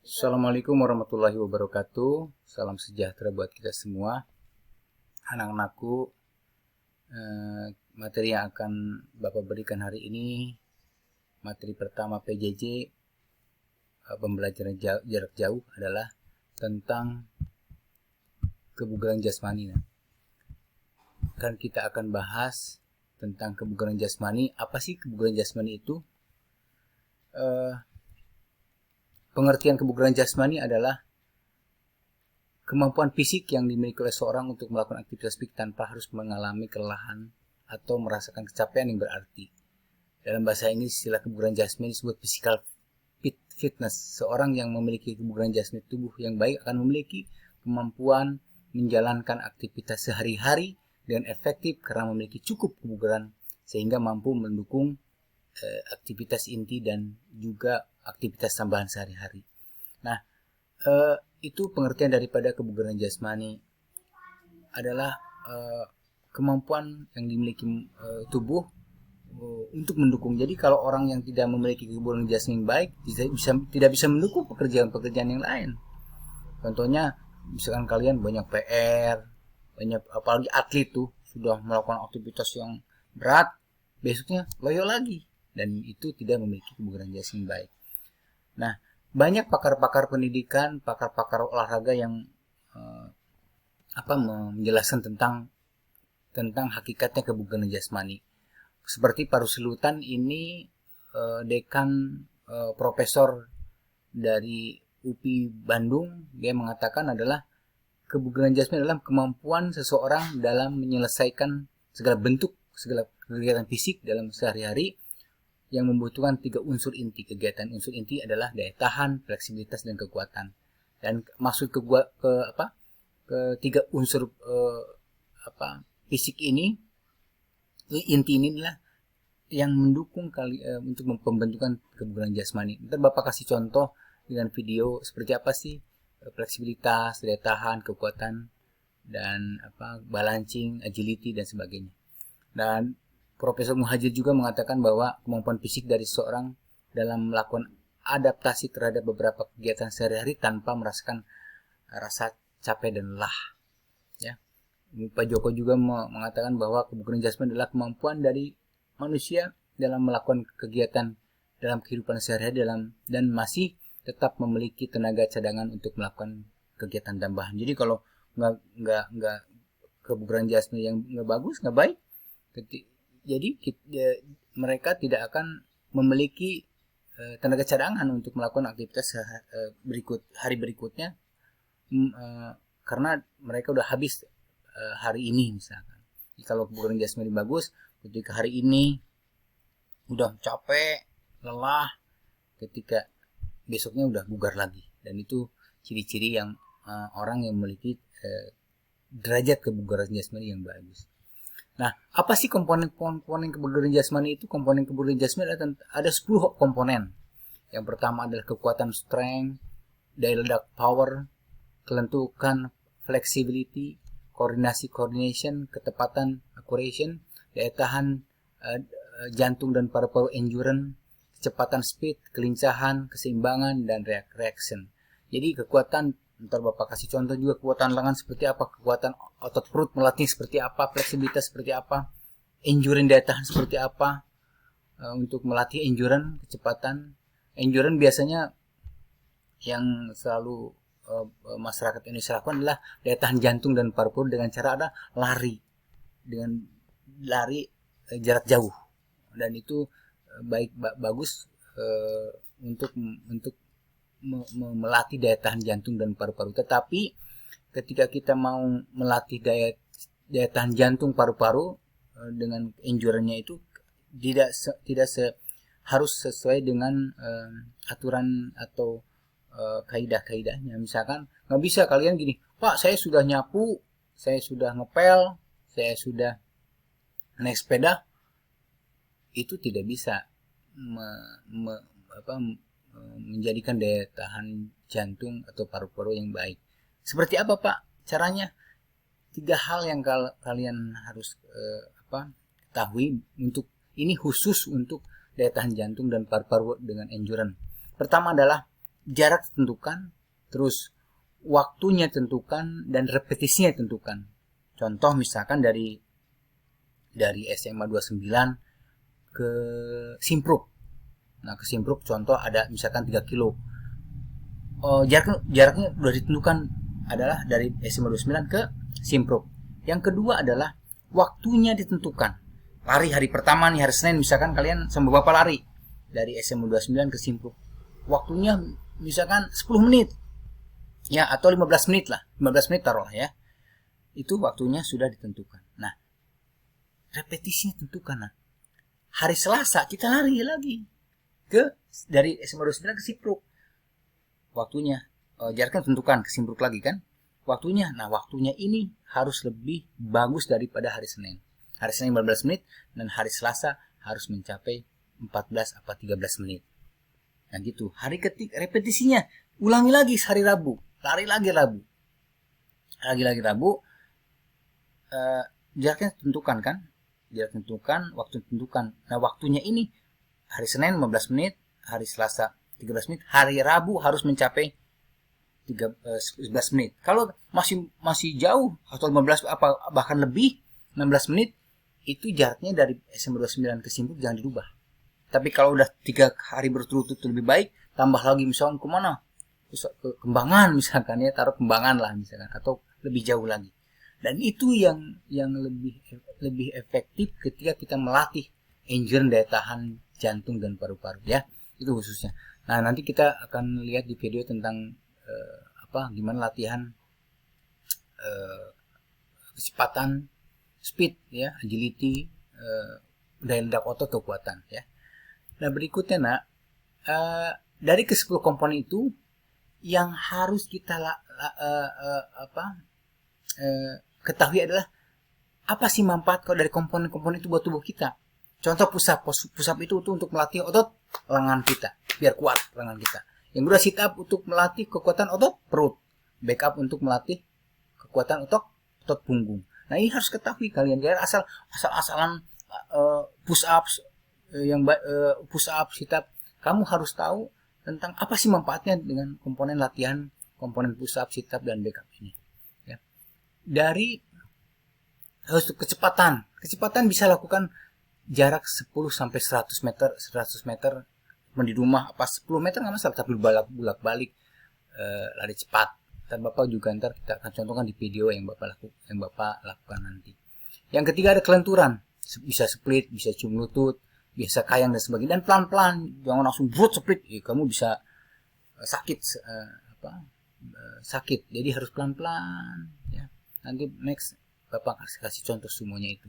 Assalamualaikum warahmatullahi wabarakatuh. Salam sejahtera buat kita semua. Anak-anakku, materi yang akan Bapak berikan hari ini, materi pertama PJJ, pembelajaran jarak jauh adalah tentang kebugaran jasmani. Kan kita akan bahas tentang kebugaran jasmani. Apa sih kebugaran jasmani itu? Pengertian kebugaran jasmani adalah kemampuan fisik yang dimiliki oleh seorang untuk melakukan aktivitas fisik tanpa harus mengalami kelelahan atau merasakan kecapean yang berarti. Dalam bahasa Inggris, istilah kebugaran jasmani disebut physical fitness. Seorang yang memiliki kebugaran jasmani tubuh yang baik akan memiliki kemampuan menjalankan aktivitas sehari-hari dengan efektif karena memiliki cukup kebugaran sehingga mampu mendukung aktivitas inti dan juga aktivitas tambahan sehari-hari. Nah, itu pengertian daripada kebugaran jasmani adalah kemampuan yang dimiliki tubuh untuk mendukung. Jadi kalau orang yang tidak memiliki kebugaran jasmani baik tidak bisa mendukung pekerjaan-pekerjaan yang lain. Contohnya, misalkan kalian banyak PR, banyak apalagi atlet tuh sudah melakukan aktivitas yang berat, besoknya loyo lagi dan itu tidak memiliki kebugaran jasmani baik. Nah, banyak pakar-pakar pendidikan, pakar-pakar olahraga yang menjelaskan tentang hakikatnya kebugaran jasmani. Seperti Pak Rusli Lutan ini dekan profesor dari UPI Bandung, dia mengatakan adalah kebugaran jasmani adalah kemampuan seseorang dalam menyelesaikan segala bentuk, segala kegiatan fisik dalam sehari-hari yang membutuhkan 3 unsur inti kegiatan. Unsur inti adalah daya tahan, fleksibilitas, dan kekuatan. Dan maksud ke 3 unsur fisik ini, inti ini adalah yang mendukung untuk pembentukan kebugaran jasmani. Ntar Bapak kasih contoh dengan video seperti apa sih fleksibilitas, daya tahan, kekuatan, dan balancing, agility, dan sebagainya. Dan Profesor Muhajir juga mengatakan bahwa kemampuan fisik dari seseorang dalam melakukan adaptasi terhadap beberapa kegiatan sehari-hari tanpa merasakan rasa capek dan lelah. Ya. Pak Joko juga mengatakan bahwa kebugaran jasmani adalah kemampuan dari manusia dalam melakukan kegiatan dalam kehidupan sehari-hari dan masih tetap memiliki tenaga cadangan untuk melakukan kegiatan tambahan. Jadi kalau nggak kebugaran jasmani yang nggak bagus, nggak baik, jadi mereka tidak akan memiliki tenaga cadangan untuk melakukan aktivitas hari berikutnya karena mereka udah habis hari ini misalkan. Jadi kalau kebugaran jasmani bagus, ketika hari ini udah capek, lelah, ketika besoknya udah bugar lagi. Dan itu ciri-ciri yang orang yang memiliki derajat kebugaran jasmani yang bagus. Nah, apa sih komponen kebugaran jasmani itu? Komponen kebugaran jasmani ada 10 komponen. Yang pertama adalah kekuatan strength, daya ledak power, kelentukan flexibility, koordinasi coordination, ketepatan accuracy, daya tahan jantung dan paru-paru endurance, kecepatan speed, kelincahan, keseimbangan, dan reaction. Jadi kekuatan, ntar Bapak kasih contoh juga kekuatan lengan seperti apa, kekuatan otot perut melatih seperti apa, fleksibilitas seperti apa, endurance daya tahan seperti apa. Untuk melatih endurance, kecepatan, endurance biasanya yang selalu masyarakat Indonesia lakukan adalah daya tahan jantung dan paru-paru dengan cara ada lari jarak jauh, dan itu bagus untuk melatih daya tahan jantung dan paru-paru. Tetapi ketika kita mau melatih daya tahan jantung paru-paru dengan endurance-nya itu tidak harus sesuai dengan aturan atau kaidah-kaidahnya. Misalkan nggak bisa kalian gini, Pak, saya sudah nyapu, saya sudah ngepel, saya sudah naik sepeda, itu tidak bisa menjadikan daya tahan jantung atau paru-paru yang baik. Seperti apa, Pak, caranya? 3 hal yang kalian harus ketahui untuk ini khusus untuk daya tahan jantung dan paru-paru dengan endurance. Pertama adalah jarak tentukan, terus waktunya tentukan, dan repetisinya tentukan. Contoh misalkan dari SMA 29 ke Simpruk. Nah, ke Simpruk contoh ada misalkan 3 kilo. Jaraknya sudah ditentukan adalah dari SMA 29 ke Simpruk. Yang kedua adalah waktunya ditentukan. Lari hari pertama nih, hari Senin misalkan kalian sama Bapak lari dari SMA 29 ke Simpruk. Waktunya misalkan 10 menit. Ya, atau 15 menit lah. 15 menit taruhlah ya. Itu waktunya sudah ditentukan. Nah, repetisinya tentukan. Nah, hari Selasa kita lari lagi dari SMA 29 ke Simpruk. Waktunya jaraknya tentukan, ke Simpruk lagi kan. Waktunya, nah waktunya ini harus lebih bagus daripada hari Senin. Hari Senin 15 menit dan hari Selasa harus mencapai 14 atau 13 menit. Nah gitu. Hari ketiga repetisinya ulangi lagi hari Rabu. Lari lagi Rabu. Lagi Rabu. Jaraknya tentukan kan. Jarak tentukan, waktu tentukan. Nah waktunya ini hari Senin 15 menit, hari Selasa 13 menit, hari Rabu harus mencapai 11 menit. Kalau masih jauh atau 15 apa bahkan lebih 16 menit, itu jaraknya dari SMA 29 ke Simpruk jangan dirubah. Tapi kalau udah 3 hari berturut-turut lebih baik, tambah lagi misalkan kemana? Ke Kembangan misalkan ya, taruh Kembangan lah misalkan, atau lebih jauh lagi. Dan itu yang lebih efektif ketika kita melatih endurance, daya tahan jantung dan paru-paru ya. Itu khususnya. Nah, nanti kita akan lihat di video tentang gimana latihan kecepatan, speed ya, agility, daya ledak otot, kekuatan ya. Nah, berikutnya nak, dari ke-10 komponen itu yang harus kita ketahui adalah apa sih manfaat kalau dari komponen-komponen itu buat tubuh kita. Contoh push up itu untuk melatih otot lengan kita biar kuat lengan kita. Yang kedua sit up untuk melatih kekuatan otot perut. Back up untuk melatih kekuatan otot punggung. Nah, ini harus ketahui kalian, jangan asal-asalan push up push up, sit up. Kamu harus tahu tentang apa sih manfaatnya dengan komponen latihan, komponen push up, sit up dan back up ini. Ya. Dari kecepatan bisa lakukan jarak 10 sampai 100 meter di rumah, apa 10 meter nggak masalah, tapi bolak-balik lari cepat. Dan Bapak juga ntar kita akan contohkan di video yang Bapak lakukan nanti. Yang ketiga ada kelenturan, bisa split, bisa cium lutut, bisa kayang dan sebagainya, dan pelan-pelan, jangan langsung brut split, kamu bisa sakit sakit, jadi harus pelan-pelan ya. Nanti next Bapak kasih contoh semuanya itu.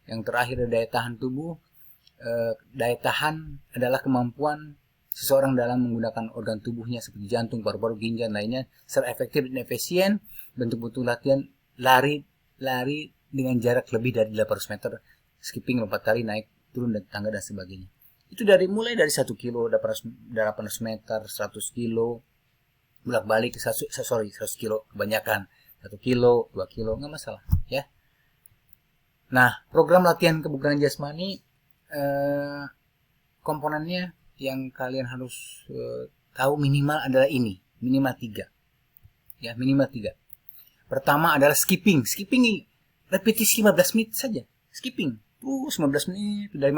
Yang terakhir ada daya tahan tubuh. Daya tahan adalah kemampuan seseorang dalam menggunakan organ tubuhnya seperti jantung, paru-paru, ginjal lainnya secara efektif dan efisien. Bentuk-bentuk latihan lari dengan jarak lebih dari 800 meter, skipping, lompat tali, naik turun dan tangga dan sebagainya. Itu mulai dari 1 kilo, 800 meter, 100 kilo, bolak-balik 100 kilo kebanyakan, 1 kilo, 2 kilo, nggak masalah ya. Nah, program latihan kebugaran jasmani komponennya yang kalian harus tahu minimal adalah ini, minimal 3 ya, minimal 3. Pertama adalah skipping repetisi 15 menit saja, skipping terus 15 menit, udah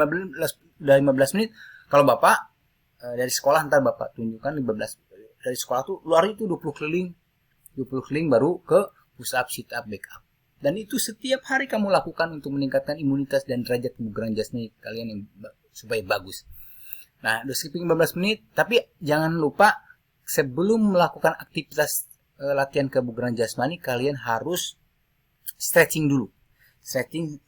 15 menit. Kalau Bapak dari sekolah, ntar Bapak tunjukkan 15 dari sekolah tuh lari itu 20 keliling baru ke push up, sit up, back up. Dan itu setiap hari kamu lakukan untuk meningkatkan imunitas dan derajat kebugaran jasmani kalian supaya bagus. Nah, udah skipping 15 menit, tapi jangan lupa sebelum melakukan aktivitas latihan kebugaran jasmani, kalian harus stretching dulu. Stretching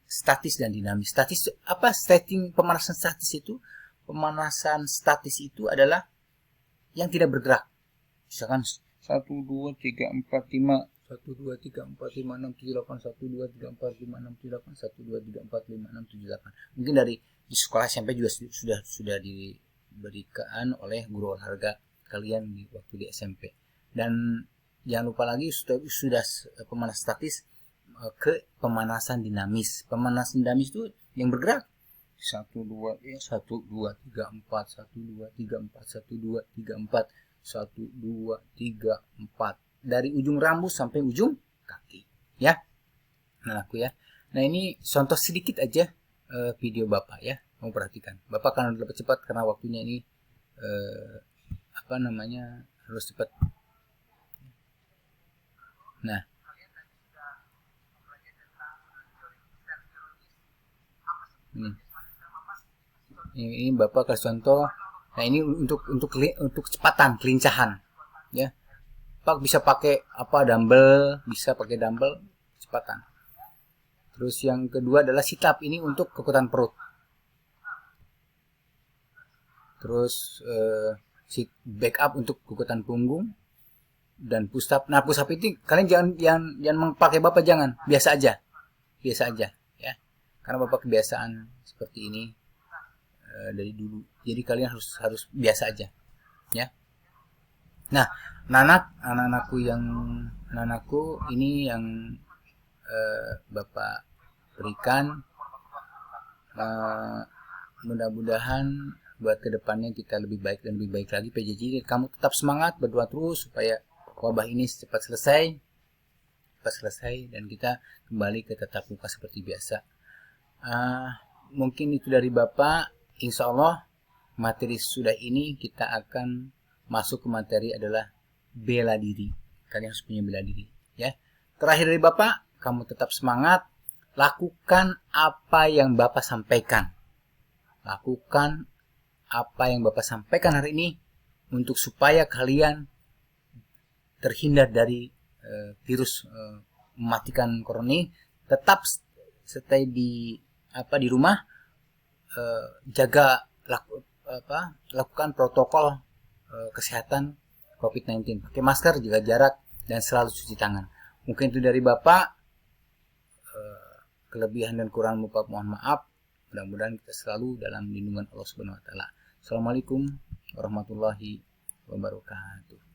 statis dan dinamis. Statis apa? Stretching pemanasan statis itu. Pemanasan statis itu adalah yang tidak bergerak. Misalkan 1 2 3 4 5 1 2 3 4 5 6 7 8 1 2 3 4 5 6 7 8 1 2 3 4 5 6 7 8. Mungkin di sekolah SMP juga sudah diberikan oleh guru olahraga kalian di waktu di SMP. Dan jangan lupa lagi sudah pemanasan statis ke pemanasan dinamis. Pemanasan dinamis itu yang bergerak. 1 2 3 4 1 2 3 4 1 2 3 4 1 2 3 4 1, 2, 3, 4. Dari ujung rambut sampai ujung kaki. Ya. Nah, aku ya. Nah, ini contoh sedikit aja video Bapak ya. Mau perhatikan. Bapak akan lebih cepat karena waktunya ini harus cepat. Nah, ini Bapak kasih contoh. Nah, ini untuk kecepatan, kelincahan ya. Pak bisa pakai dumbbell, bisa pakai dumbbell, kecepatan. Terus yang kedua adalah sit up, ini untuk kekuatan perut. Terus back up untuk kekuatan punggung, dan push up. Nah, push up itu kalian jangan pakai Bapak, jangan, biasa aja ya, karena Bapak kebiasaan seperti ini dari dulu, jadi kalian harus biasa aja ya. Nah, anak-anakku ini yang Bapak berikan, mudah-mudahan buat kedepannya kita lebih baik dan lebih baik lagi PJJ. Kamu tetap semangat, berdoa terus supaya wabah ini cepat selesai dan kita kembali ke tatap muka seperti biasa. Mungkin itu dari Bapak. Insya Allah materi sudah ini kita akan masuk ke materi adalah bela diri. Kalian harus punya bela diri ya. Terakhir dari Bapak, kamu tetap semangat, lakukan apa yang Bapak sampaikan. Lakukan apa yang Bapak sampaikan hari ini untuk supaya kalian terhindar dari virus mematikan corona ini. Tetap stay di rumah, lakukan protokol kesehatan COVID-19, pakai masker, jaga jarak, dan selalu cuci tangan. Mungkin itu dari Bapak. Kelebihan dan kurang Bapak mohon maaf. Mudah-mudahan kita selalu dalam lindungan Allah Subhanahu wa taala. Assalamualaikum warahmatullahi wabarakatuh.